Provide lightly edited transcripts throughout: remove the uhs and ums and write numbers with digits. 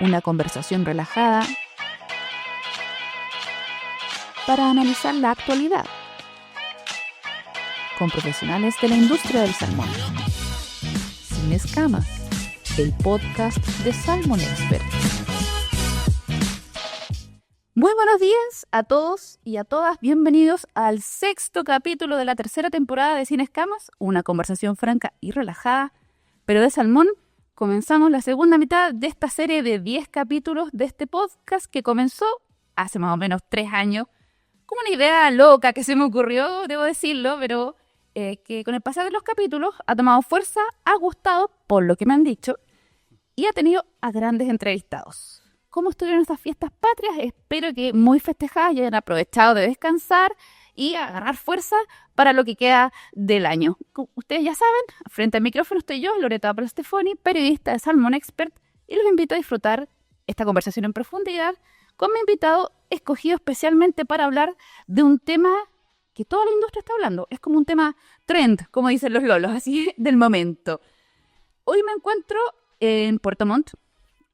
una conversación relajada para analizar la actualidad con profesionales de la industria del salmón. Sin escamas, el podcast de Salmon Expert. Muy buenos días a todos y a todas. Bienvenidos al 6º capítulo de la 3ª temporada de Sin Escamas, una conversación franca y relajada, pero de salmón. Comenzamos la segunda mitad de esta serie de 10 capítulos de este podcast que comenzó hace más o menos 3 años, como una idea loca que se me ocurrió, debo decirlo, pero que con el pasar de los capítulos ha tomado fuerza, ha gustado, por lo que me han dicho, y ha tenido a grandes entrevistados. ¿Cómo estuvieron estas fiestas patrias? Espero que muy festejadas y hayan aprovechado de descansar y agarrar fuerza para lo que queda del año. Como ustedes ya saben, frente al micrófono estoy yo, Loreta Stefoni, periodista de Salmon Expert, y los invito a disfrutar esta conversación en profundidad con mi invitado escogido especialmente para hablar de un tema que toda la industria está hablando. Es como un tema trend, como dicen los lolos, así del momento. Hoy me encuentro en Puerto Montt,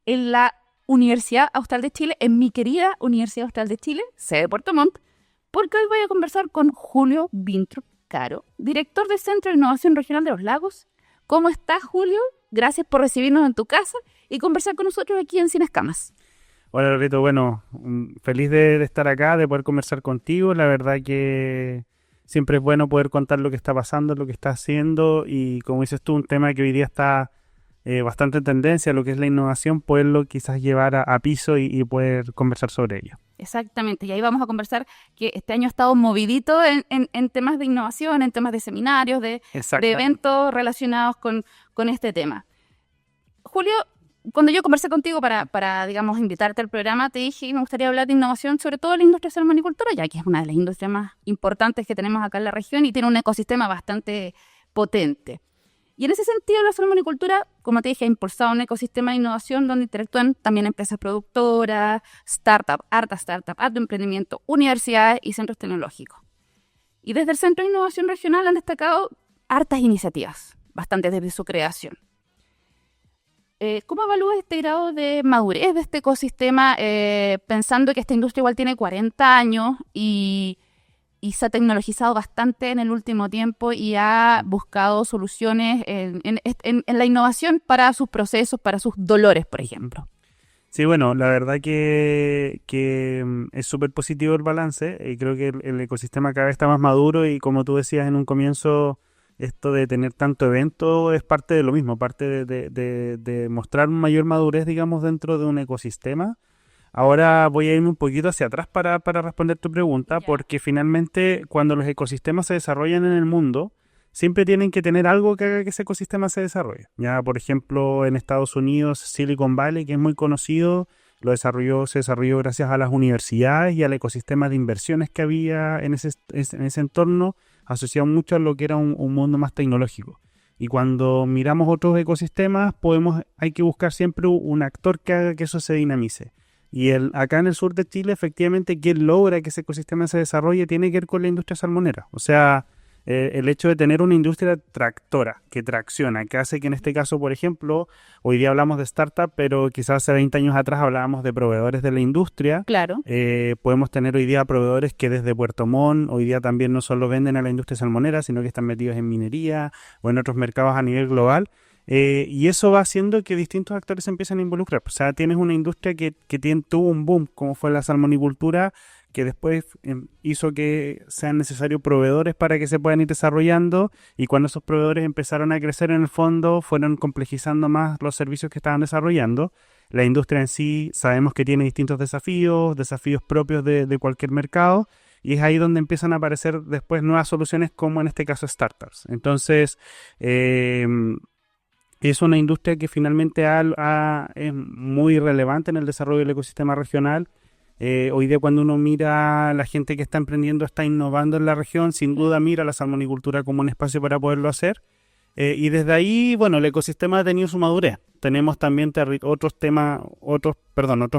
en la Universidad Austral de Chile, en mi querida Universidad Austral de Chile, sede de Puerto Montt, porque hoy voy a conversar con Julio Vintrop Caro, director del Centro de Innovación Regional de los Lagos. ¿Cómo estás, Julio? Gracias por recibirnos en tu casa y conversar con nosotros aquí en Sin Escamas. Hola, Loreto. Bueno, feliz de estar acá, de poder conversar contigo. La verdad que siempre es bueno poder contar lo que está pasando, lo que está haciendo y, como dices tú, un tema que hoy día está bastante en tendencia, lo que es la innovación, poderlo quizás llevar a piso y poder conversar sobre ello. Exactamente, y ahí vamos a conversar que este año ha estado movidito en temas de innovación, en temas de seminarios, de eventos relacionados con este tema. Julio, cuando yo conversé contigo para digamos, invitarte al programa, te dije que me gustaría hablar de innovación, sobre todo en la industria de la salmonicultura, ya que es una de las industrias más importantes que tenemos acá en la región y tiene un ecosistema bastante potente. Y en ese sentido, la salmonicultura, como te dije, ha impulsado un ecosistema de innovación donde interactúan también empresas productoras, harto emprendimiento, universidades y centros tecnológicos. Y desde el Centro de Innovación Regional han destacado hartas iniciativas, bastantes desde su creación. ¿Cómo evalúas este grado de madurez de este ecosistema, pensando que esta industria igual tiene 40 años y se ha tecnologizado bastante en el último tiempo y ha buscado soluciones en la innovación para sus procesos, para sus dolores, por ejemplo? Sí, bueno, la verdad que es súper positivo el balance y creo que el ecosistema cada vez está más maduro y, como tú decías en un comienzo, esto de tener tanto evento es parte de lo mismo, parte de mostrar mayor madurez, digamos, dentro de un ecosistema. Ahora voy a irme un poquito hacia atrás para responder tu pregunta, porque finalmente cuando los ecosistemas se desarrollan en el mundo, siempre tienen que tener algo que haga que ese ecosistema se desarrolle. Ya, por ejemplo, en Estados Unidos, Silicon Valley, que es muy conocido, se desarrolló gracias a las universidades y al ecosistema de inversiones que había en ese entorno, asociado mucho a lo que era un mundo más tecnológico. Y cuando miramos otros ecosistemas, hay que buscar siempre un actor que haga que eso se dinamice. Y acá en el sur de Chile, efectivamente, quien logra que ese ecosistema se desarrolle tiene que ver con la industria salmonera. O sea, el hecho de tener una industria tractora, que tracciona, que hace que en este caso, por ejemplo, hoy día hablamos de startup, pero quizás hace 20 años atrás hablábamos de proveedores de la industria. Claro. Podemos tener hoy día proveedores que desde Puerto Montt hoy día también no solo venden a la industria salmonera, sino que están metidos en minería o en otros mercados a nivel global. Y eso va haciendo que distintos actores se empiecen a involucrar. O sea, tienes una industria que tuvo un boom, como fue la salmonicultura, que después hizo que sean necesarios proveedores para que se puedan ir desarrollando, y cuando esos proveedores empezaron a crecer, en el fondo fueron complejizando más los servicios que estaban desarrollando. La industria en sí sabemos que tiene distintos desafíos propios de cualquier mercado, y es ahí donde empiezan a aparecer después nuevas soluciones, como en este caso startups. Entonces, es una industria que finalmente es muy relevante en el desarrollo del ecosistema regional. Hoy día, cuando uno mira a la gente que está emprendiendo, está innovando en la región, sin duda mira la salmonicultura como un espacio para poderlo hacer. Y desde ahí, bueno, el ecosistema ha tenido su madurez. Tenemos también otros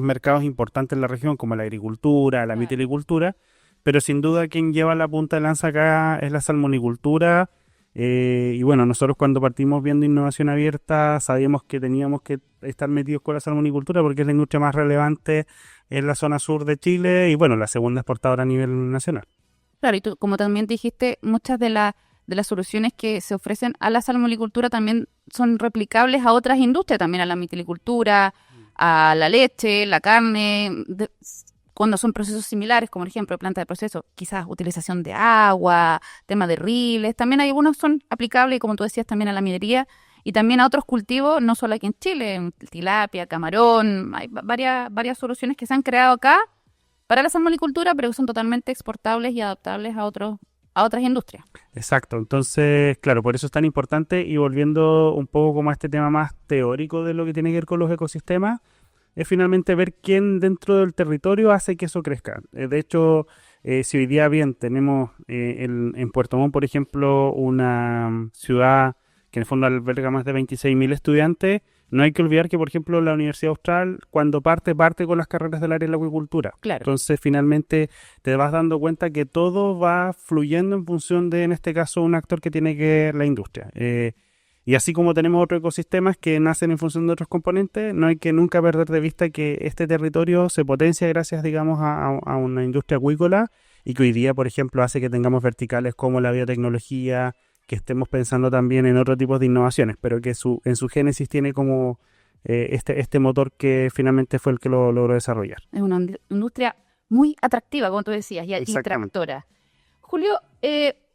mercados importantes en la región, como la agricultura, la vitilicultura, pero sin duda quien lleva la punta de lanza acá es la salmonicultura. Y bueno, nosotros cuando partimos viendo innovación abierta sabíamos que teníamos que estar metidos con la salmonicultura porque es la industria más relevante en la zona sur de Chile y bueno, la segunda exportadora a nivel nacional. Claro, y tú, como también dijiste, muchas de las soluciones que se ofrecen a la salmonicultura también son replicables a otras industrias, también a la mitilicultura, a la leche, la carne, cuando son procesos similares, como por ejemplo planta de proceso, quizás utilización de agua, tema de riles, también hay algunos son aplicables, como tú decías, también a la minería y también a otros cultivos, no solo aquí en Chile, tilapia, camarón, hay varias soluciones que se han creado acá para la salmonicultura, pero que son totalmente exportables y adaptables a otras industrias. Exacto, entonces, claro, por eso es tan importante y volviendo un poco como a este tema más teórico de lo que tiene que ver con los ecosistemas, es finalmente ver quién dentro del territorio hace que eso crezca. De hecho, si hoy día bien tenemos en Puerto Montt, por ejemplo, una ciudad que en el fondo alberga más de 26.000 estudiantes, no hay que olvidar que, por ejemplo, la Universidad Austral, cuando parte con las carreras del área de la acuicultura. Claro. Entonces, finalmente, te vas dando cuenta que todo va fluyendo en función de, en este caso, un actor que tiene que ver la industria. Y así como tenemos otros ecosistemas que nacen en función de otros componentes, no hay que nunca perder de vista que este territorio se potencia gracias, digamos, a una industria acuícola y que hoy día, por ejemplo, hace que tengamos verticales como la biotecnología, que estemos pensando también en otro tipo de innovaciones, pero que en su génesis tiene como este motor que finalmente fue el que lo logró desarrollar. Es una industria muy atractiva, como tú decías, y tractora. Julio,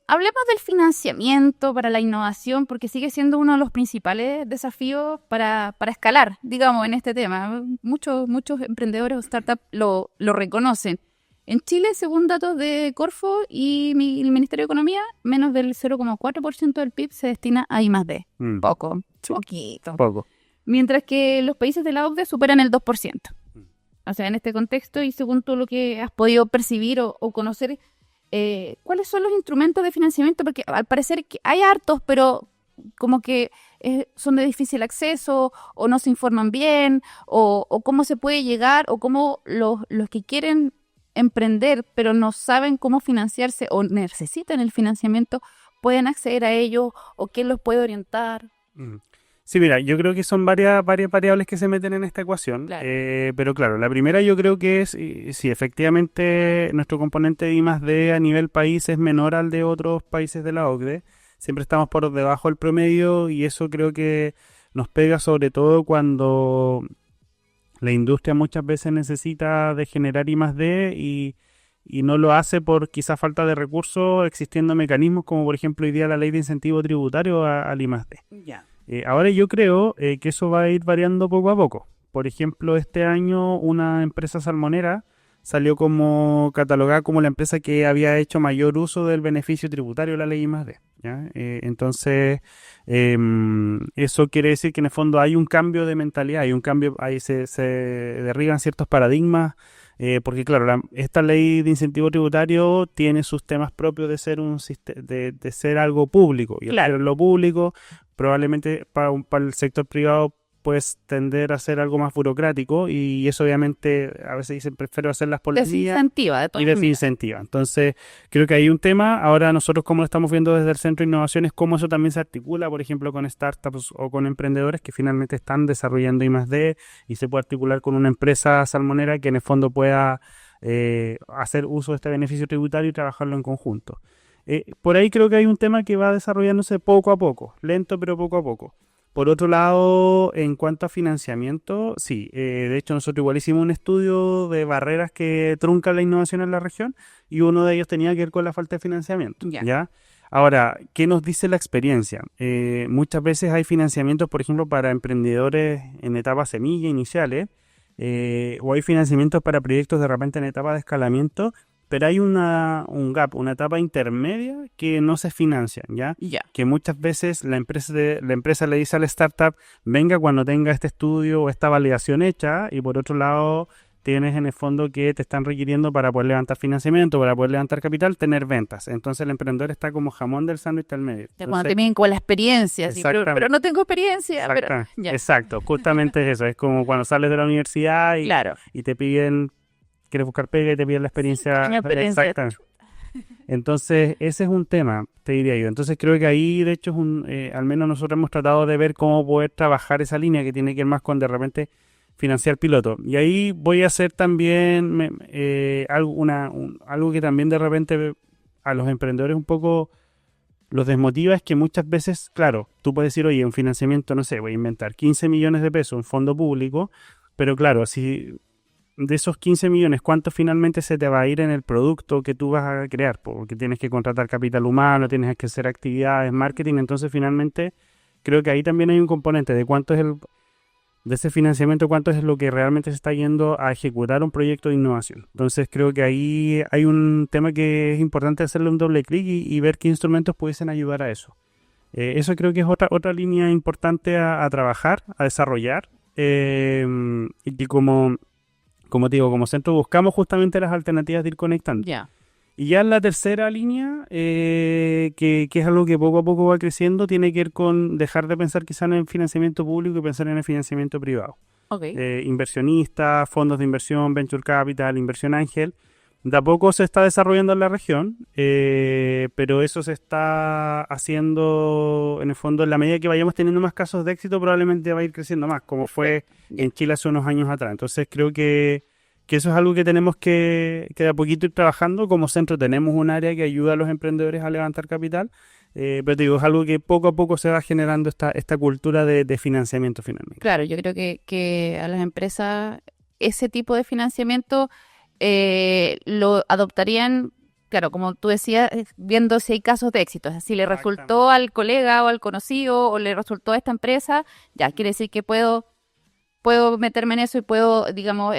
hablemos del financiamiento para la innovación, porque sigue siendo uno de los principales desafíos para escalar, digamos, en este tema. Muchos emprendedores o startups lo reconocen. En Chile, según datos de Corfo y el Ministerio de Economía, menos del 0,4% del PIB se destina a I+D. Poco, sí. Poquito. Poco. Mientras que los países de la OCDE superan el 2%. O sea, en este contexto y según tú lo que has podido percibir o conocer, ¿cuáles son los instrumentos de financiamiento? Porque al parecer que hay hartos, pero como que son de difícil acceso o no se informan bien o cómo se puede llegar o cómo los que quieren emprender pero no saben cómo financiarse o necesitan el financiamiento pueden acceder a ello o quién los puede orientar. Sí, mira, yo creo que son varias variables que se meten en esta ecuación, Claro. Pero claro, la primera yo creo que es si efectivamente nuestro componente de I+D a nivel país es menor al de otros países de la OCDE, siempre estamos por debajo del promedio y eso creo que nos pega sobre todo cuando la industria muchas veces necesita de generar I+D y no lo hace por quizá falta de recursos, existiendo mecanismos como por ejemplo hoy día la ley de incentivo tributario al I+D. Ya. Ahora yo creo que eso va a ir variando poco a poco. Por ejemplo, este año una empresa salmonera salió como catalogada como la empresa que había hecho mayor uso del beneficio tributario de la ley I+D, ¿ya? Entonces, eso quiere decir que en el fondo hay un cambio de mentalidad, hay un cambio, ahí se derriban ciertos paradigmas, porque claro, esta ley de incentivo tributario tiene sus temas propios de ser de ser algo público. Y Claro. al ser lo público, probablemente para el sector privado puedes tender a ser algo más burocrático y eso obviamente a veces dicen prefiero hacerlas por Desincentiva de todas y desincentiva. Entonces creo que hay un tema. Ahora nosotros como lo estamos viendo desde el Centro de Innovación es cómo eso también se articula, por ejemplo, con startups o con emprendedores que finalmente están desarrollando I+D y se puede articular con una empresa salmonera que en el fondo pueda hacer uso de este beneficio tributario y trabajarlo en conjunto. Por ahí creo que hay un tema que va desarrollándose poco a poco, lento pero poco a poco. Por otro lado, en cuanto a financiamiento, sí, de hecho nosotros igual hicimos un estudio de barreras que truncan la innovación en la región y uno de ellos tenía que ver con la falta de financiamiento, ¿ya? Ahora, ¿qué nos dice la experiencia? Muchas veces hay financiamientos, por ejemplo, para emprendedores en etapas semilla iniciales o hay financiamientos para proyectos de repente en etapa de escalamiento, pero hay un gap, una etapa intermedia que no se financia, ¿ya? Que muchas veces la empresa le dice al startup, venga cuando tenga este estudio o esta validación hecha, y por otro lado tienes en el fondo que te están requiriendo para poder levantar financiamiento, para poder levantar capital, tener ventas. Entonces el emprendedor está como jamón del sándwich al medio. Entonces, cuando te vienen con la experiencia, sí, pero no tengo experiencia. Exacto, justamente es eso, es como cuando sales de la universidad y te piden... Quieres buscar pega y te piden la experiencia. Exactamente. Entonces, ese es un tema, te diría yo. Entonces, creo que ahí, de hecho, al menos nosotros hemos tratado de ver cómo poder trabajar esa línea que tiene que ver más con, de repente, financiar piloto. Y ahí voy a hacer también algo que también, de repente, a los emprendedores un poco los desmotiva, es que muchas veces, claro, tú puedes decir, oye, un financiamiento, no sé, voy a inventar 15 millones de pesos, un fondo público, pero claro, si de esos 15 millones, ¿cuánto finalmente se te va a ir en el producto que tú vas a crear? Porque tienes que contratar capital humano, tienes que hacer actividades, marketing. Entonces, finalmente, creo que ahí también hay un componente de cuánto es de ese financiamiento, cuánto es lo que realmente se está yendo a ejecutar un proyecto de innovación. Entonces, creo que ahí hay un tema que es importante hacerle un doble clic y ver qué instrumentos pudiesen ayudar a eso. Eso creo que es otra línea importante a trabajar, a desarrollar, y que como te digo, como centro buscamos justamente las alternativas de ir conectando. Ya. Y ya en la tercera línea, que es algo que poco a poco va creciendo, tiene que ver con dejar de pensar quizás en el financiamiento público y pensar en el financiamiento privado. Ok. Inversionistas, fondos de inversión, venture capital, inversión ángel. De a poco se está desarrollando en la región, pero eso se está haciendo, en el fondo, en la medida que vayamos teniendo más casos de éxito, probablemente va a ir creciendo más, como fue en Chile hace unos años atrás. Entonces creo que eso es algo que tenemos que de a poquito ir trabajando. Como centro tenemos un área que ayuda a los emprendedores a levantar capital, pero te digo, es algo que poco a poco se va generando esta cultura de financiamiento finalmente. Claro, yo creo que a las empresas ese tipo de financiamiento lo adoptarían, claro, como tú decías, viendo si hay casos de éxito. O sea, si le resultó al colega o al conocido o le resultó a esta empresa, ya quiere decir que puedo meterme en eso y puedo, digamos,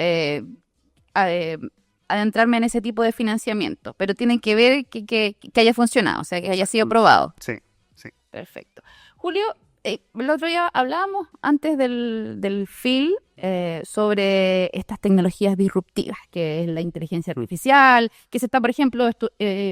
adentrarme en ese tipo de financiamiento. Pero tienen que ver que haya funcionado, o sea, que haya sido probado. Sí, sí. Perfecto. Julio, el otro día hablábamos antes del FIL sobre estas tecnologías disruptivas, que es la inteligencia artificial, que se está, por ejemplo,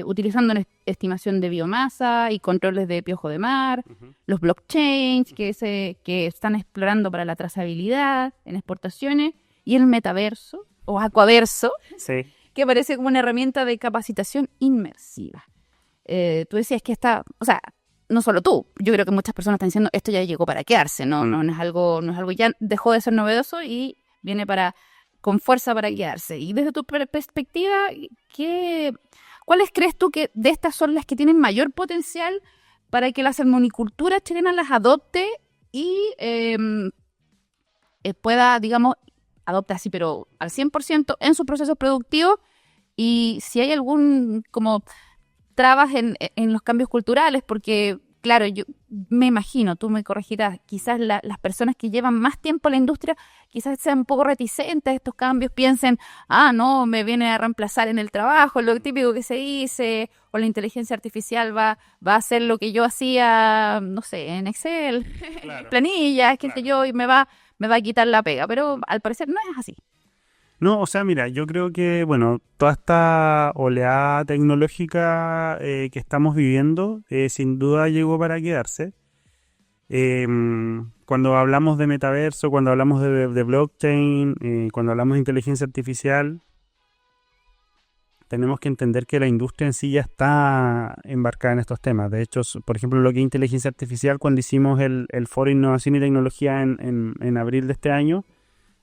utilizando en estimación de biomasa y controles de piojo de mar, los blockchains que están explorando para la trazabilidad en exportaciones, y el metaverso o aquaverso, Sí. que parece como una herramienta de capacitación inmersiva. Tú decías que o sea, no solo tú, yo creo que muchas personas están diciendo esto ya llegó para quedarse, no es algo ya dejó de ser novedoso y viene con fuerza para quedarse. Y desde tu perspectiva, ¿cuáles crees tú que de estas son las que tienen mayor potencial para que la salmonicultura chilena las adopte y pueda, digamos, adopte así, pero al 100% en sus procesos productivos? Y si hay algún como trabas en los cambios culturales, porque, claro, yo me imagino, tú me corregirás, quizás las personas que llevan más tiempo en la industria quizás sean un poco reticentes a estos cambios, piensen, no, me viene a reemplazar en el trabajo, lo típico que se dice, o la inteligencia artificial va a hacer lo que yo hacía, no sé, en Excel, Claro. planillas, qué sé yo, y me va a quitar la pega, pero al parecer no es así. No, o sea, mira, yo creo que, bueno, toda esta oleada tecnológica que estamos viviendo, sin duda llegó para quedarse. Cuando hablamos de metaverso, cuando hablamos de blockchain, cuando hablamos de inteligencia artificial, tenemos que entender que la industria en sí ya está embarcada en estos temas. De hecho, por ejemplo, lo que es inteligencia artificial, cuando hicimos el Foro Innovación y Tecnología en abril de este año,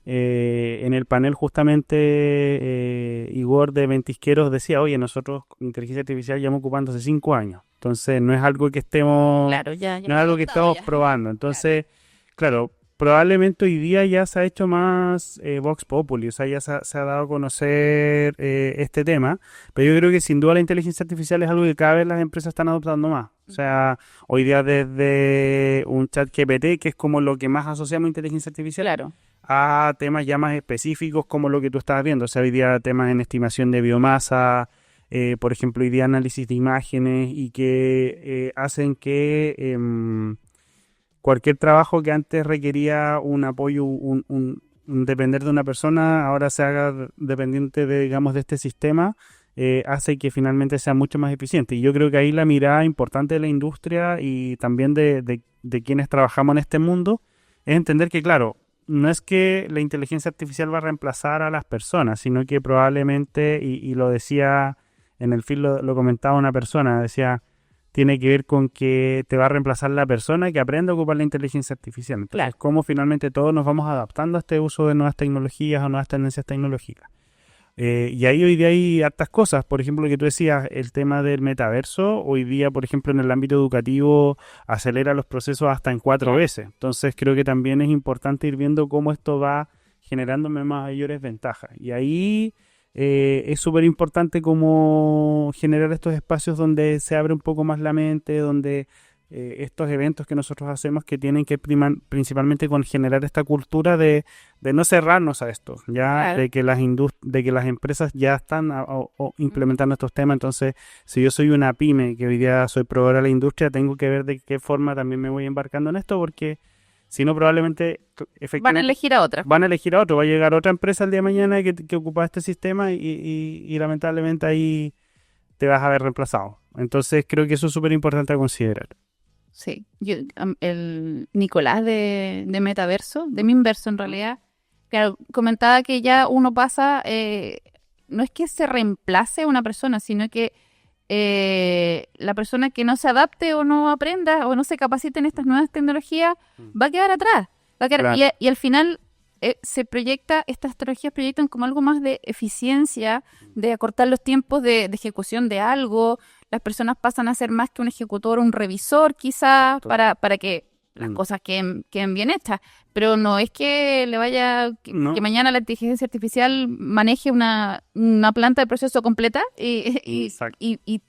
en el panel justamente Igor de Ventisqueros decía, oye, nosotros inteligencia artificial llevamos ocupando hace 5 años, entonces no es algo que estemos, Claro, no es algo que estamos probando, entonces, claro, probablemente hoy día ya se ha hecho más Vox Populi, o sea, ya se ha dado a conocer este tema, pero yo creo que sin duda la inteligencia artificial es algo que cada vez las empresas están adoptando más. O sea, hoy día desde un chat GPT, que es como lo que más asociamos a inteligencia artificial, Claro. a temas ya más específicos como lo que tú estabas viendo. O sea, hoy día temas en estimación de biomasa, por ejemplo, hoy día análisis de imágenes y que hacen que cualquier trabajo que antes requería un apoyo, un depender de una persona, ahora se haga dependiente de, digamos, de este sistema, hace que finalmente sea mucho más eficiente. Y yo creo que ahí la mirada importante de la industria y también de quienes trabajamos en este mundo es entender que, claro, no es que la inteligencia artificial va a reemplazar a las personas, sino que probablemente, y lo decía en el feed lo comentaba una persona, decía, tiene que ver con que te va a reemplazar la persona que aprenda a ocupar la inteligencia artificial. Entonces, Claro. cómo finalmente todos nos vamos adaptando a este uso de nuevas tecnologías o nuevas tendencias tecnológicas. Y ahí hoy día hay hartas cosas, por ejemplo, lo que tú decías, el tema del metaverso, hoy día, por ejemplo, en el ámbito educativo, acelera los procesos hasta en 4 veces. Entonces, creo que también es importante ir viendo cómo esto va generándome mayores ventajas. Y ahí es súper importante cómo generar estos espacios donde se abre un poco más la mente, donde estos eventos que nosotros hacemos que tienen que primar principalmente con generar esta cultura de no cerrarnos a esto, ya Claro. de que de que las empresas ya están implementando estos temas. Entonces, si yo soy una pyme que hoy día soy proveedora de la industria, tengo que ver de qué forma también me voy embarcando en esto, porque si no, probablemente, Van a efectivamente, elegir a otra. van a elegir a otro, va a llegar otra empresa el día de mañana que ocupa este sistema y lamentablemente ahí te vas a ver reemplazado. Entonces, creo que eso es súper importante a considerar. Sí, el Nicolás de Metaverso, de Minverso en realidad, claro, comentaba que ya uno pasa, no es que se reemplace a una persona, sino que la persona que no se adapte o no aprenda o no se capacite en estas nuevas tecnologías va a quedar atrás. Va a quedar, Claro. y al final estas tecnologías proyectan como algo más de eficiencia, de acortar los tiempos de ejecución de algo. Las personas pasan a ser más que un ejecutor, un revisor quizás, Exacto. para que las Mm. cosas queden bien hechas. Pero no es que le vaya, No. que mañana la inteligencia artificial maneje una planta de proceso completa y Exacto.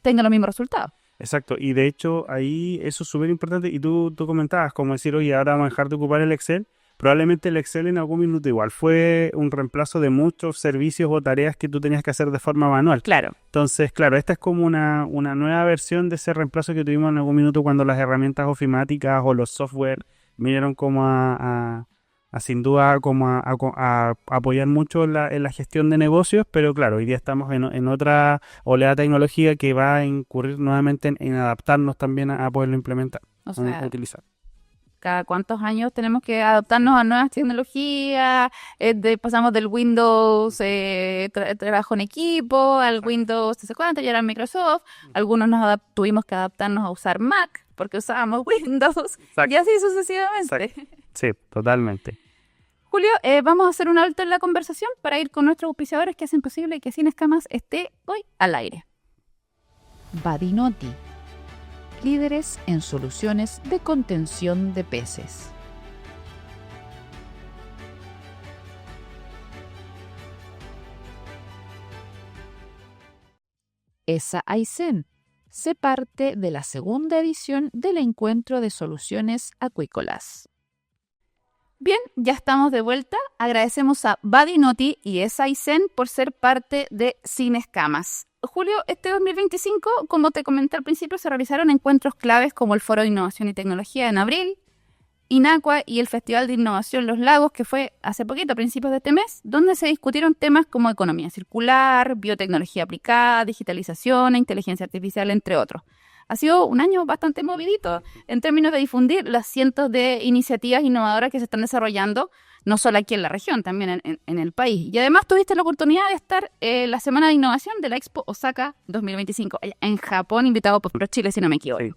tenga los mismos resultados. Exacto, y de hecho ahí eso es súper importante, y tú comentabas, como decir, oye, ahora vamos a dejar de ocupar el Excel. Probablemente el Excel en algún minuto igual fue un reemplazo de muchos servicios o tareas que tú tenías que hacer de forma manual. Claro. Entonces, claro, esta es como una nueva versión de ese reemplazo que tuvimos en algún minuto cuando las herramientas ofimáticas o los software vinieron como a sin duda como a apoyar mucho en la gestión de negocios, pero claro, hoy día estamos en otra oleada tecnológica que va a incurrir nuevamente en adaptarnos también a poderlo implementar, O a sea, utilizar. cada cuántos años tenemos que adaptarnos a nuevas tecnologías, pasamos del Windows trabajo en equipo, al Windows no sé cuánto, y ahora Microsoft. Algunos tuvimos que adaptarnos a usar Mac porque usábamos Windows, Exacto. y así sucesivamente. Sí, totalmente. Julio, vamos a hacer un alto en la conversación para ir con nuestros auspiciadores que hacen posible que Sin Escamas esté hoy al aire. Badinotti, líderes en soluciones de contención de peces. ESA Aysén, sé parte de la segunda edición del Encuentro de Soluciones Acuícolas. Bien, ya estamos de vuelta. Agradecemos a Badinotti y ESA Aysén por ser parte de Sin Escamas. Julio, este 2025, como te comenté al principio, se realizaron encuentros claves como el Foro de Innovación y Tecnología en abril, Inacua y el Festival de Innovación Los Lagos, que fue hace poquito, a principios de este mes, donde se discutieron temas como economía circular, biotecnología aplicada, digitalización e inteligencia artificial, entre otros. Ha sido un año bastante movidito en términos de difundir las cientos de iniciativas innovadoras que se están desarrollando, no solo aquí en la región, también en el país. Y además tuviste la oportunidad de estar en la Semana de Innovación de la Expo Osaka 2025, en Japón, invitado por ProChile, si no me equivoco. Sí.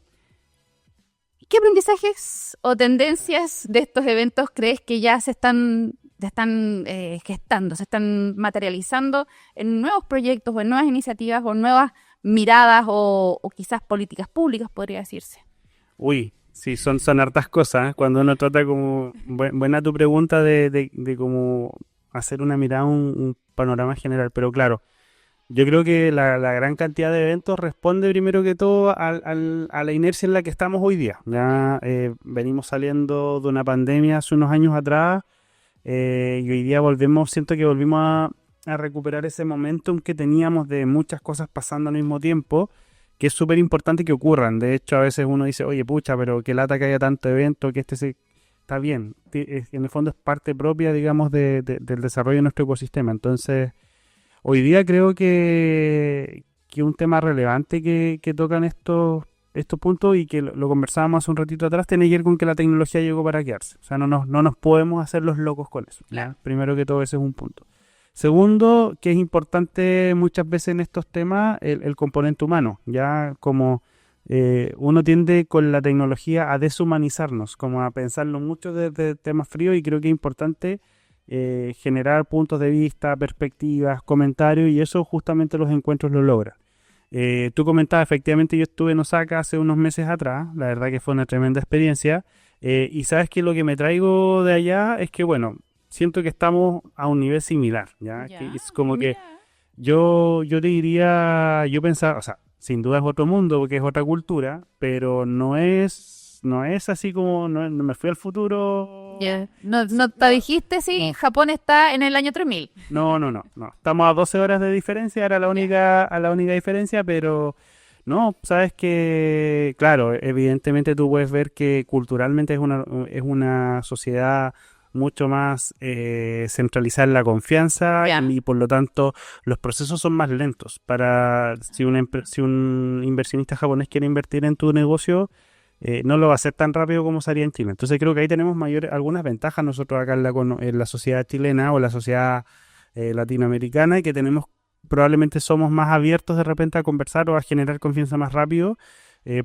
¿Qué aprendizajes o tendencias de estos eventos crees que ya se están gestando, se están materializando en nuevos proyectos o en nuevas iniciativas o nuevas miradas o quizás políticas públicas, podría decirse? Uy, sí, son hartas cosas, ¿eh? Cuando uno trata como, buena tu pregunta de cómo hacer una mirada, un panorama general, pero claro, yo creo que la gran cantidad de eventos responde primero que todo a la inercia en la que estamos hoy día. Ya venimos saliendo de una pandemia hace unos años atrás, y hoy día siento que volvimos a recuperar ese momentum que teníamos de muchas cosas pasando al mismo tiempo, que es súper importante que ocurran. De hecho, a veces uno dice, oye, pucha, pero qué lata que haya tanto evento, que está bien. En el fondo es parte propia, digamos, del desarrollo de nuestro ecosistema. Entonces, hoy día creo que un tema relevante que tocan estos puntos y que lo conversábamos hace un ratito atrás, tiene que ver con que la tecnología llegó para quedarse. O sea, no nos podemos hacer los locos con eso. ¿Ya? Claro. Primero que todo, ese es un punto. Segundo, que es importante muchas veces en estos temas, el componente humano. Ya como uno tiende con la tecnología a deshumanizarnos, como a pensarlo mucho desde temas fríos, y creo que es importante generar puntos de vista, perspectivas, comentarios, y eso justamente los encuentros lo logran. Tú comentabas, efectivamente yo estuve en Osaka hace unos meses atrás, la verdad que fue una tremenda experiencia, y sabes que lo que me traigo de allá es que, bueno, siento que estamos a un nivel similar, ¿ya? Ya, Que es como que mira. yo te diría, yo pensaba, o sea, sin duda es otro mundo porque es otra cultura, pero no es así como, no me fui al futuro. Ya. No te dijiste si Japón está en el año 3000. No. Estamos a 12 horas de diferencia, era la única diferencia, pero no, sabes que, claro, evidentemente tú puedes ver que culturalmente es una sociedad mucho más centralizada en la confianza Ya. y por lo tanto los procesos son más lentos. Si un inversionista japonés quiere invertir en tu negocio, no lo va a hacer tan rápido como se haría en Chile. Entonces creo que ahí tenemos algunas ventajas nosotros acá en la sociedad chilena o la sociedad latinoamericana, y que probablemente somos más abiertos de repente a conversar o a generar confianza más rápido,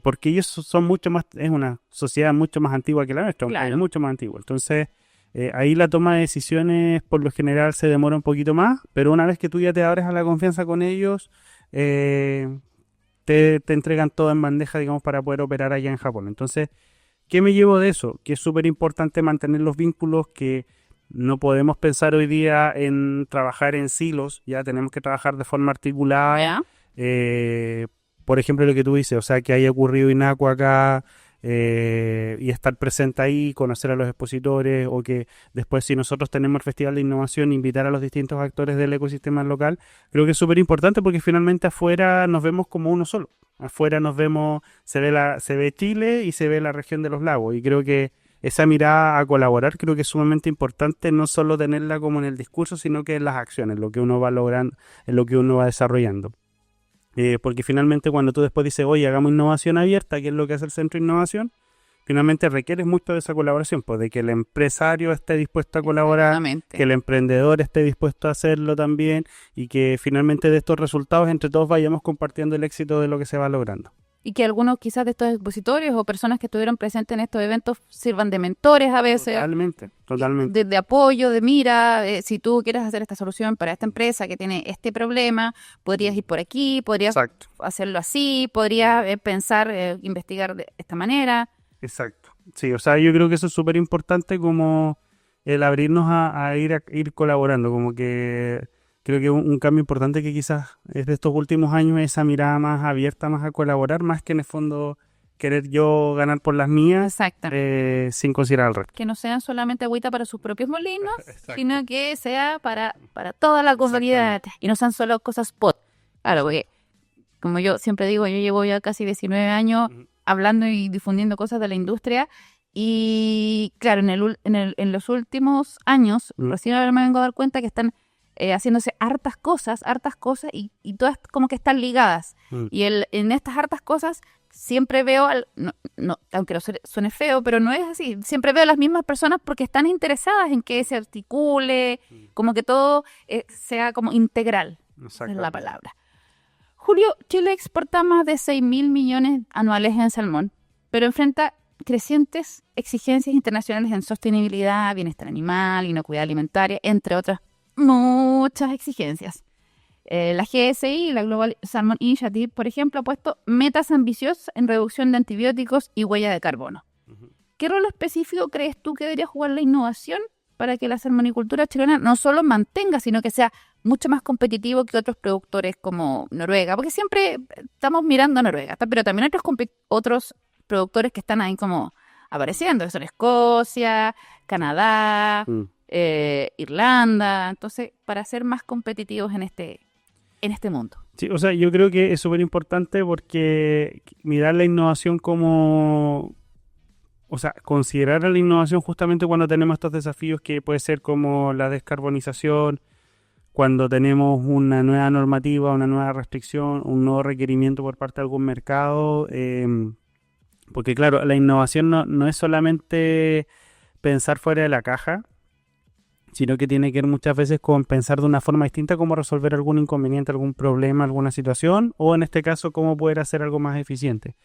porque ellos son mucho más, es una sociedad mucho más antigua que la nuestra, un país Claro. mucho más antiguo. Entonces ahí la toma de decisiones por lo general se demora un poquito más, pero una vez que tú ya te abres a la confianza con ellos, eh, te entregan todo en bandeja, digamos, para poder operar allá en Japón. Entonces, ¿qué me llevo de eso? Que es súper importante mantener los vínculos, que no podemos pensar hoy día en trabajar en silos, ya tenemos que trabajar de forma articulada. Ya. eh, por ejemplo, lo que tú dices, o sea, que haya ocurrido Inaco acá, y estar presente ahí, conocer a los expositores, o que después, si nosotros tenemos el Festival de Innovación, invitar a los distintos actores del ecosistema local. Creo que es súper importante porque finalmente afuera nos vemos como uno solo. Afuera nos vemos, se ve Chile y se ve la región de los lagos, y creo que esa mirada a colaborar creo que es sumamente importante, no solo tenerla como en el discurso, sino que en las acciones, lo que uno va logrando, en lo que uno va desarrollando. Porque finalmente cuando tú después dices, oye, hagamos innovación abierta, que es lo que hace el Centro de Innovación, finalmente requieres mucho de esa colaboración, pues de que el empresario esté dispuesto a colaborar, Exactamente. que el emprendedor esté dispuesto a hacerlo también, y que finalmente de estos resultados entre todos vayamos compartiendo el éxito de lo que se va logrando. Y que algunos quizás de estos expositores o personas que estuvieron presentes en estos eventos sirvan de mentores a veces, Totalmente. de apoyo, de mira, si tú quieres hacer esta solución para esta empresa que tiene este problema, podrías ir por aquí, podrías Exacto. hacerlo así, podrías pensar, investigar de esta manera. Exacto. Sí, o sea, yo creo que eso es súper importante, como el abrirnos a ir colaborando, como que creo que un cambio importante que quizás es de estos últimos años es esa mirada más abierta, más a colaborar, más que en el fondo querer yo ganar por las mías, Exacto. sin considerar al resto. Que no sean solamente agüita para sus propios molinos, Exacto. sino que sea para toda la comunidad y no sean solo cosas spot. Claro, porque como yo siempre digo, yo llevo ya casi 19 años Ujú. hablando y difundiendo cosas de la industria, y claro, en los últimos años recién ahora me vengo a dar cuenta que están haciéndose hartas cosas y todas como que están ligadas. Mm. Y en estas hartas cosas siempre veo, aunque suene feo, pero no es así, siempre veo a las mismas personas porque están interesadas en que se articule, como que todo sea como integral, es la palabra. Julio, Chile exporta más de 6.000 millones anuales en salmón, pero enfrenta crecientes exigencias internacionales en sostenibilidad, bienestar animal, inocuidad alimentaria, entre otras muchas exigencias. La GSI, la Global Salmon Initiative, por ejemplo, ha puesto metas ambiciosas en reducción de antibióticos y huella de carbono. ¿Qué rol específico crees tú que debería jugar la innovación para que la salmonicultura chilena no solo mantenga, sino que sea mucho más competitivo que otros productores como Noruega? Porque siempre estamos mirando a Noruega, pero también otros productores que están ahí como apareciendo, que son Escocia, Canadá, Irlanda. Entonces, para ser más competitivos en este mundo. Sí, o sea, yo creo que es súper importante porque mirar la innovación como... O sea, considerar a la innovación justamente cuando tenemos estos desafíos, que puede ser como la descarbonización, cuando tenemos una nueva normativa, una nueva restricción, un nuevo requerimiento por parte de algún mercado. Porque claro, la innovación no es solamente pensar fuera de la caja, sino que tiene que ver muchas veces con pensar de una forma distinta cómo resolver algún inconveniente, algún problema, alguna situación, o en este caso cómo poder hacer algo más eficiente.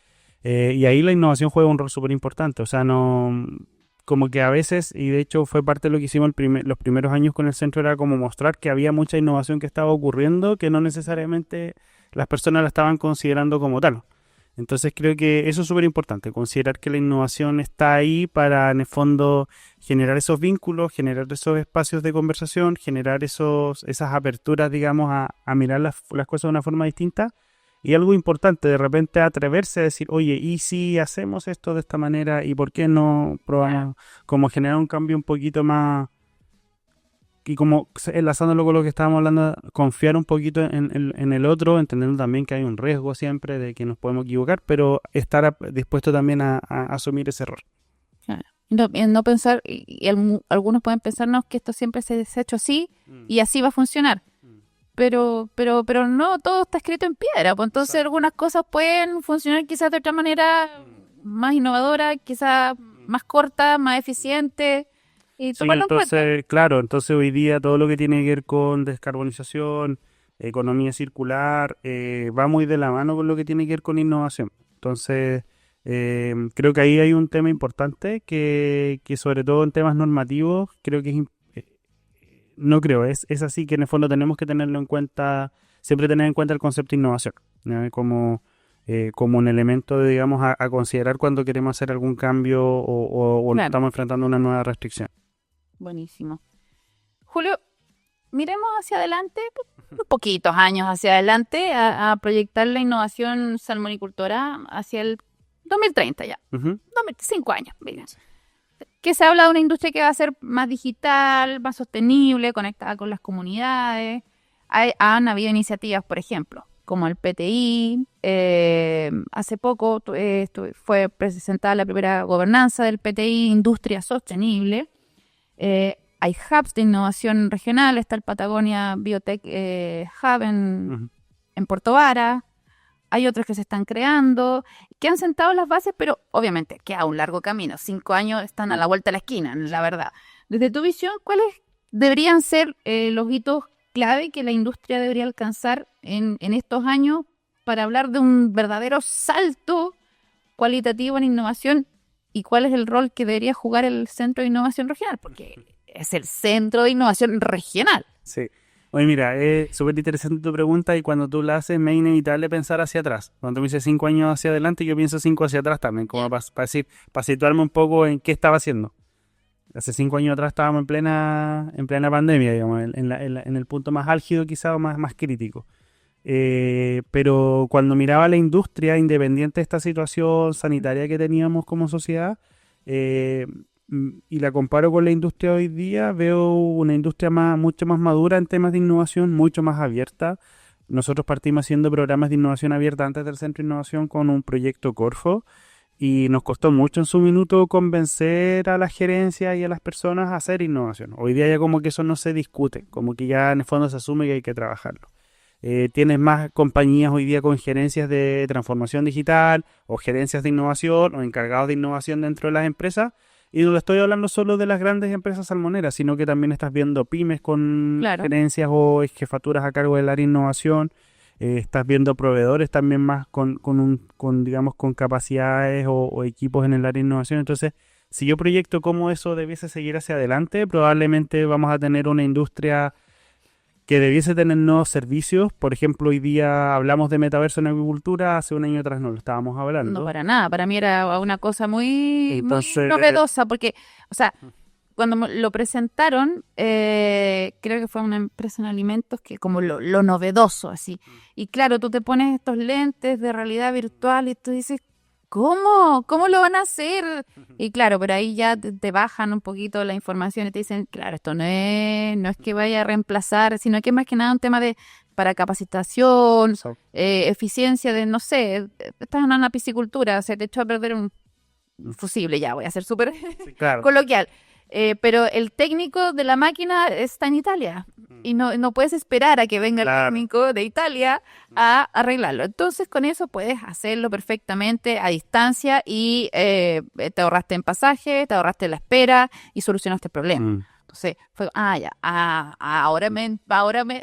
Y ahí la innovación juega un rol súper importante, o sea, no, como que a veces, y de hecho fue parte de lo que hicimos los primeros años con el centro, era como mostrar que había mucha innovación que estaba ocurriendo, que no necesariamente las personas la estaban considerando como tal. Entonces creo que eso es súper importante, considerar que la innovación está ahí para, en el fondo, generar esos vínculos, generar esos espacios de conversación, generar esas aperturas, digamos, a mirar las cosas de una forma distinta. Y algo importante, de repente atreverse a decir, oye, ¿y si hacemos esto de esta manera? ¿Y por qué no probamos como generar un cambio un poquito más? Y como enlazándolo con lo que estábamos hablando, confiar un poquito en el otro, entendiendo también que hay un riesgo siempre de que nos podemos equivocar, pero estar dispuesto también a asumir ese error. Claro. No pensar, algunos pueden pensarnos que esto siempre se ha hecho así y así va a funcionar. Pero no todo está escrito en piedra, pues entonces algunas cosas pueden funcionar quizás de otra manera más innovadora, quizás más corta, más eficiente. Y Sí, entonces, claro, entonces hoy día todo lo que tiene que ver con descarbonización, economía circular, va muy de la mano con lo que tiene que ver con innovación. Entonces, creo que ahí hay un tema importante que sobre todo en temas normativos, creo que no creo, es así que en el fondo tenemos que tenerlo en cuenta, siempre tener en cuenta el concepto de innovación, ¿no? Como un elemento, digamos, a considerar cuando queremos hacer algún cambio o Claro. estamos enfrentando una nueva restricción. Buenísimo. Julio, miremos hacia adelante, unos poquitos años hacia adelante, a proyectar la innovación salmonicultora hacia el 2030 ya. 5 años, miren. Que se habla de una industria que va a ser más digital, más sostenible, conectada con las comunidades. Han habido iniciativas, por ejemplo, como el PTI. Hace poco fue presentada la primera gobernanza del PTI, Industria Sostenible. Hay hubs de innovación regional, está el Patagonia Biotech Hub en Puerto Vara, hay otros que se están creando, que han sentado las bases, pero obviamente queda un largo camino, 5 años están a la vuelta de la esquina, la verdad. Desde tu visión, ¿cuáles deberían ser los hitos clave que la industria debería alcanzar en estos años para hablar de un verdadero salto cualitativo en innovación? ¿Y cuál es el rol que debería jugar el Centro de Innovación Regional? Porque es el Centro de Innovación Regional. Sí. Oye, mira, es súper interesante tu pregunta y cuando tú la haces me es inevitable pensar hacia atrás. Cuando tú me dices 5 años hacia adelante, yo pienso 5 hacia atrás también, como para situarme un poco en qué estaba haciendo. Hace 5 años atrás estábamos en plena pandemia, digamos, en el punto más álgido quizá o más crítico. Pero cuando miraba la industria, independiente de esta situación sanitaria que teníamos como sociedad, y la comparo con la industria hoy día, veo una industria mucho más madura en temas de innovación, mucho más abierta. Nosotros partimos haciendo programas de innovación abierta antes del Centro de Innovación con un proyecto Corfo y nos costó mucho en su minuto convencer a la gerencia y a las personas a hacer innovación. Hoy día ya como que eso no se discute, como que ya en el fondo se asume que hay que trabajarlo. Tienes más compañías hoy día con gerencias de transformación digital o gerencias de innovación o encargados de innovación dentro de las empresas. Y no estoy hablando solo de las grandes empresas salmoneras, sino que también estás viendo pymes con gerencias o jefaturas a cargo del área de innovación. Estás viendo proveedores también más con capacidades o equipos en el área de innovación. Entonces, si yo proyecto cómo eso debiese seguir hacia adelante, probablemente vamos a tener una industria que debiese tener nuevos servicios. Por ejemplo, hoy día hablamos de metaverso en agricultura, hace un año atrás no lo estábamos hablando. No, para nada. Para mí era una cosa muy Entonces, novedosa, porque, o sea, cuando lo presentaron, creo que fue una empresa en alimentos que como lo novedoso, así. Y claro, tú te pones estos lentes de realidad virtual y tú dices, ¿cómo? ¿Cómo lo van a hacer? Y claro, pero ahí ya te bajan un poquito la información y te dicen, claro, esto no es que vaya a reemplazar, sino que es más que nada un tema para capacitación, eficiencia de, no sé, estás en una piscicultura, se te echó a perder un fusible, ya voy a ser súper coloquial. Pero el técnico de la máquina está en Italia y no puedes esperar a que venga el técnico de Italia a arreglarlo. Entonces con eso puedes hacerlo perfectamente a distancia y te ahorraste en pasaje, te ahorraste la espera y solucionaste el problema. Entonces fue, ahora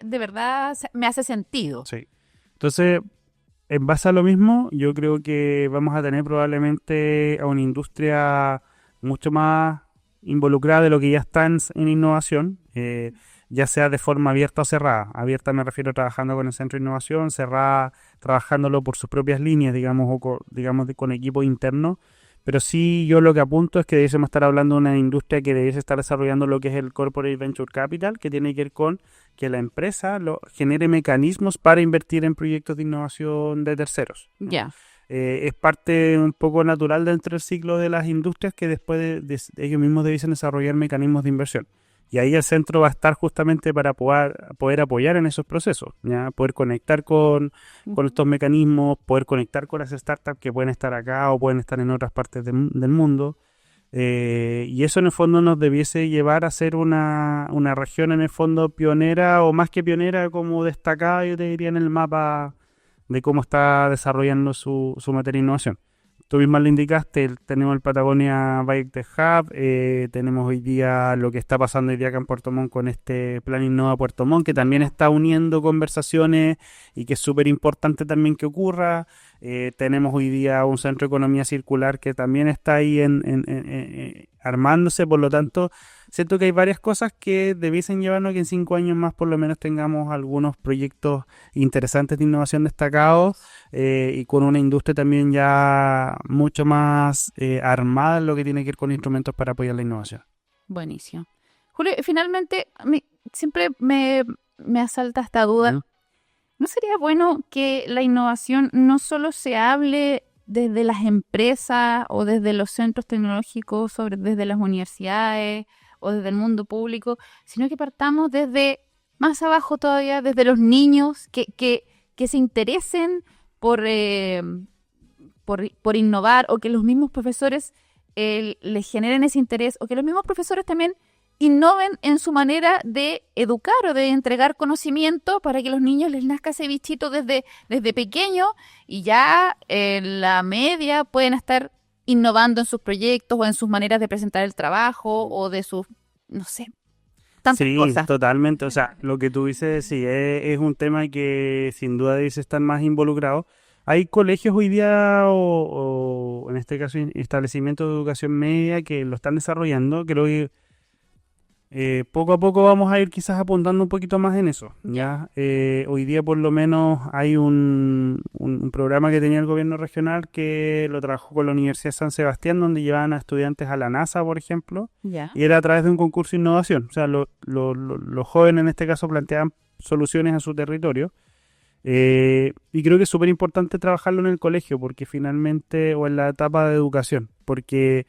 de verdad me hace sentido. Sí. Entonces, en base a lo mismo, yo creo que vamos a tener probablemente a una industria mucho más involucrada de lo que ya está en innovación, ya sea de forma abierta o cerrada. Abierta me refiero a trabajando con el centro de innovación, cerrada trabajándolo por sus propias líneas, digamos, con equipos internos. Pero sí, yo lo que apunto es que debiésemos estar hablando de una industria que debiese estar desarrollando lo que es el Corporate Venture Capital, que tiene que ver con que la empresa genere mecanismos para invertir en proyectos de innovación de terceros, ¿no? Ya. Es parte un poco natural dentro del ciclo de las industrias que después de ellos mismos debiesen desarrollar mecanismos de inversión. Y ahí el centro va a estar justamente para poder apoyar en esos procesos, ¿ya? Poder conectar con estos mecanismos, poder conectar con las startups que pueden estar acá o pueden estar en otras partes del mundo. Y eso en el fondo nos debiese llevar a ser una región en el fondo pionera o más que pionera, como destacada, yo te diría, en el mapa de cómo está desarrollando su materia de innovación. Tú misma lo indicaste, tenemos el Patagonia Biotech Hub, tenemos hoy día lo que está pasando hoy día acá en Puerto Montt con este Plan Innova Puerto Montt, que también está uniendo conversaciones y que es súper importante también que ocurra. Tenemos hoy día un centro de economía circular que también está ahí armándose, por lo tanto, siento que hay varias cosas que debiesen llevarnos a que en 5 años más por lo menos tengamos algunos proyectos interesantes de innovación destacados y con una industria también ya mucho más armada en lo que tiene que ver con instrumentos para apoyar la innovación. Buenísimo. Julio, finalmente, a mí siempre me asalta esta duda. ¿No sería bueno que la innovación no solo se hable desde las empresas o desde los centros tecnológicos, desde las universidades o desde el mundo público, sino que partamos desde más abajo todavía, desde los niños que se interesen por innovar, o que los mismos profesores les generen ese interés, o que los mismos profesores también innoven en su manera de educar o de entregar conocimiento para que a los niños les nazca ese bichito desde pequeño, y ya en la media pueden estar innovando en sus proyectos o en sus maneras de presentar el trabajo o de sus, no sé, tantas cosas. Sí, totalmente. O sea, lo que tú dices, sí, es un tema que sin duda debes estar más involucrado. Hay colegios hoy día o en este caso establecimientos de educación media que lo están desarrollando. Creo que poco a poco vamos a ir quizás apuntando un poquito más en eso, ¿ya? Hoy día por lo menos hay un programa que tenía el gobierno regional que lo trabajó con la Universidad de San Sebastián, donde llevaban a estudiantes a la NASA, por ejemplo, Ya. y era a través de un concurso de innovación. O sea, los jóvenes en este caso planteaban soluciones a su territorio. Y creo que es súper importante trabajarlo en el colegio, porque finalmente, o en la etapa de educación, porque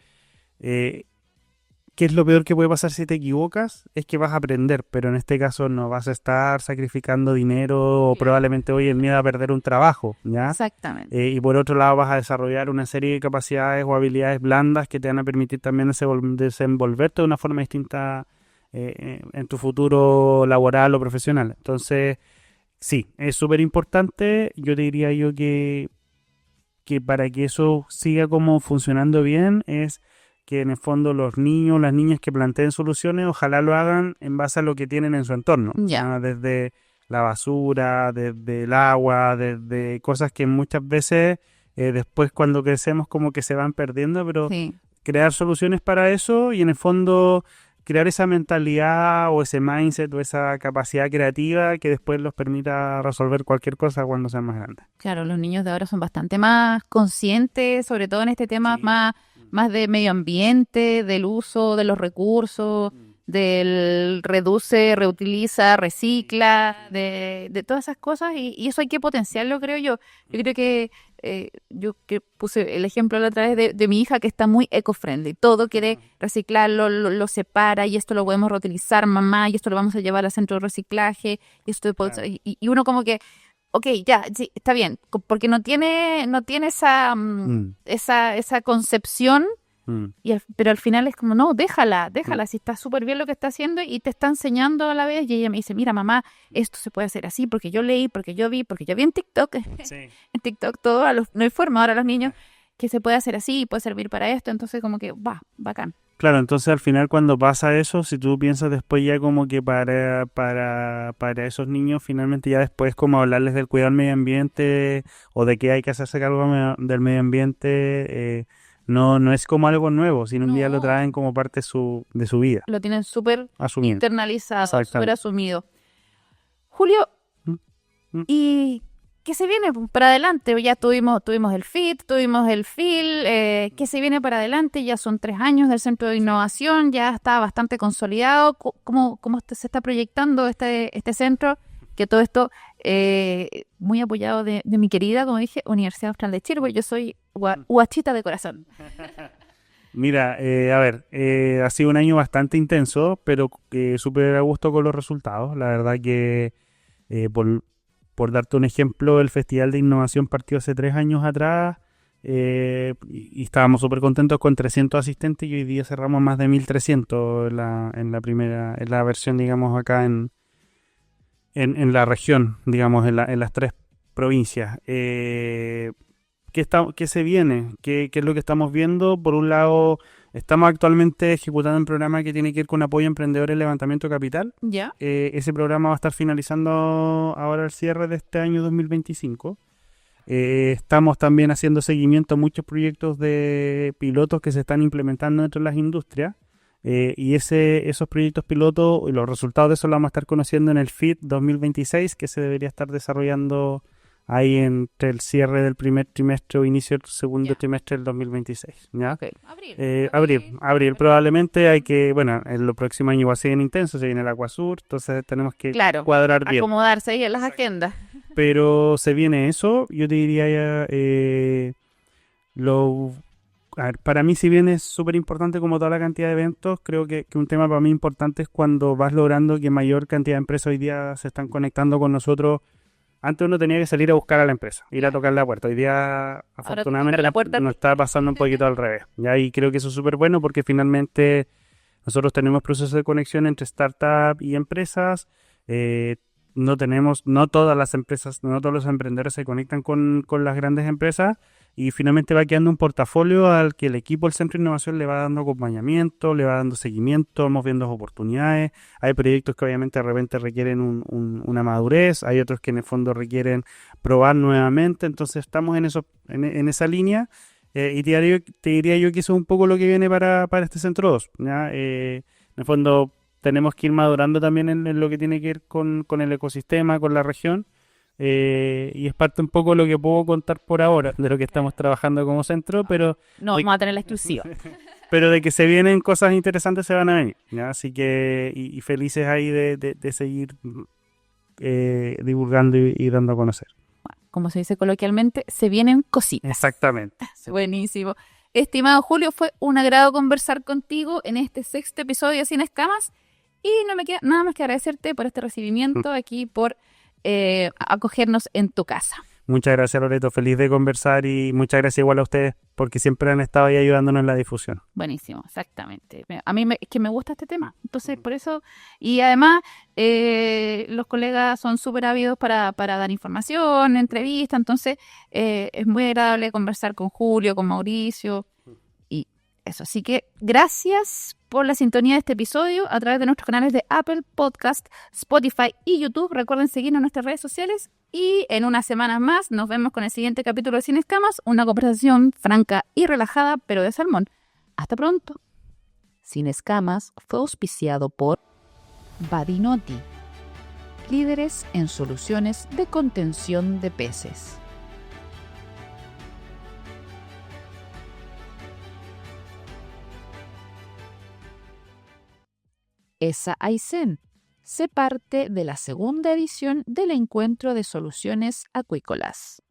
¿qué es lo peor que puede pasar si te equivocas? Es que vas a aprender, pero en este caso no vas a estar sacrificando dinero o probablemente hoy el miedo a perder un trabajo, ¿ya? Exactamente. Y por otro lado vas a desarrollar una serie de capacidades o habilidades blandas que te van a permitir también desenvolverte de una forma distinta en tu futuro laboral o profesional. Entonces, sí, es súper importante. Yo te diría que para que eso siga como funcionando bien es que en el fondo los niños, las niñas que planteen soluciones, ojalá lo hagan en base a lo que tienen en su entorno. Ya. Desde la basura, desde el agua, desde cosas que muchas veces después cuando crecemos como que se van perdiendo, pero Sí. crear soluciones para eso y en el fondo crear esa mentalidad o ese mindset o esa capacidad creativa que después los permita resolver cualquier cosa cuando sean más grandes. Claro, los niños de ahora son bastante más conscientes, sobre todo en este tema Sí. más de medio ambiente, del uso de los recursos, del reduce, reutiliza, recicla, de todas esas cosas, y eso hay que potenciarlo, creo yo. Yo creo que yo que puse el ejemplo la otra vez de mi hija, que está muy eco-friendly, todo quiere reciclarlo, lo separa, y esto lo podemos reutilizar, mamá, y esto lo vamos a llevar al centro de reciclaje, y esto Claro. y uno como que ok, ya, sí, está bien, porque no tiene esa esa concepción, pero al final es como, no, déjala, si está súper bien lo que está haciendo y te está enseñando a la vez. Y ella me dice, mira, mamá, esto se puede hacer así porque yo leí, porque yo vi en TikTok, Sí. en TikTok todo, no hay forma ahora a los niños, que se puede hacer así y puede servir para esto. Entonces como que, bacán. Claro, entonces al final cuando pasa eso, si tú piensas después ya como que para esos niños finalmente ya después como hablarles del cuidado del medio ambiente o de que hay que hacerse cargo del medio ambiente, no es como algo nuevo, sino un día lo No, traen como parte de su vida, lo tienen súper asumido. internalizado, súper Exactamente. asumido. Julio, Mm, mm. ¿y qué se viene para adelante? Ya tuvimos el FIT, tuvimos el FIL, ¿qué se viene para adelante? Ya son 3 años del Centro de Innovación, ya está bastante consolidado. ¿Cómo se está proyectando este centro? Que todo esto, muy apoyado de mi querida, como dije, Universidad Austral de Chile, porque yo soy huachita de corazón. Mira, a ver, ha sido un año bastante intenso, pero súper a gusto con los resultados. La verdad que por darte un ejemplo, el Festival de Innovación partió hace 3 años atrás y estábamos súper contentos con 300 asistentes y hoy día cerramos más de 1.300 en la versión, digamos, acá en la región, digamos, en las 3 provincias. ¿Qué se viene? ¿Qué es lo que estamos viendo? Por un lado, estamos actualmente ejecutando un programa que tiene que ir con apoyo a emprendedores y levantamiento de capital. ¿Ya? Ese programa va a estar finalizando ahora el cierre de este año 2025. Estamos también haciendo seguimiento a muchos proyectos de pilotos que se están implementando dentro de las industrias. Y esos proyectos pilotos y los resultados de eso los vamos a estar conociendo en el FIT 2026, que se debería estar desarrollando ahí entre el cierre del primer trimestre o inicio del segundo trimestre del 2026. ¿Ya? Ok. Abril. Abril probablemente hay que, bueno, en los próximos años va a ser intenso, se viene el Aquasur, entonces tenemos que Claro, cuadrar bien. acomodarse ahí en las agendas. Pero se viene eso, yo te diría ya, a ver, para mí si bien es súper importante como toda la cantidad de eventos, creo que un tema para mí importante es cuando vas logrando que mayor cantidad de empresas hoy día se están conectando con nosotros. Antes uno tenía que salir a buscar a la empresa, ir a tocar la puerta. Hoy día, afortunadamente, la puerta. nos está pasando un poquito al revés. ¿Ya? Y creo que eso es súper bueno porque finalmente nosotros tenemos procesos de conexión entre startups y empresas. No todas las empresas, no todos los emprendedores se conectan con las grandes empresas y finalmente va quedando un portafolio al que el equipo del Centro de Innovación le va dando acompañamiento, le va dando seguimiento, vamos viendo oportunidades. Hay proyectos que obviamente de repente requieren una madurez, hay otros que en el fondo requieren probar nuevamente, entonces estamos en esa línea. Y te diría yo que eso es un poco lo que viene para este Centro 2. ¿Ya? En el fondo tenemos que ir madurando también en lo que tiene que ver con el ecosistema, con la región. Y es parte un poco de lo que puedo contar por ahora, de lo que estamos trabajando como centro, pero No, vamos a tener la exclusiva. pero de que se vienen cosas interesantes se van a venir, ¿ya? Así que y felices ahí de seguir divulgando y dando a conocer. Como se dice coloquialmente, se vienen cositas. Exactamente. Buenísimo. Estimado Julio, fue un agrado conversar contigo en este 6º episodio de Sin Escamas y no me queda nada más que agradecerte por este recibimiento aquí, por acogernos en tu casa. Muchas gracias, Loreto. Feliz de conversar y muchas gracias igual a ustedes porque siempre han estado ahí ayudándonos en la difusión. Buenísimo, exactamente. A mí es que me gusta este tema, entonces por eso, y además los colegas son súper ávidos para dar información, entrevistas, entonces es muy agradable conversar con Julio, con Mauricio y eso. Así que gracias por la sintonía de este episodio a través de nuestros canales de Apple Podcast, Spotify y YouTube. Recuerden seguirnos en nuestras redes sociales y en unas semanas más nos vemos con el siguiente capítulo de Sin Escamas, una conversación franca y relajada, pero de salmón. Hasta pronto. Sin Escamas fue auspiciado por Badinotti, líderes en soluciones de contención de peces. ESA Aysén, sé parte de la segunda edición del Encuentro de Soluciones Acuícolas.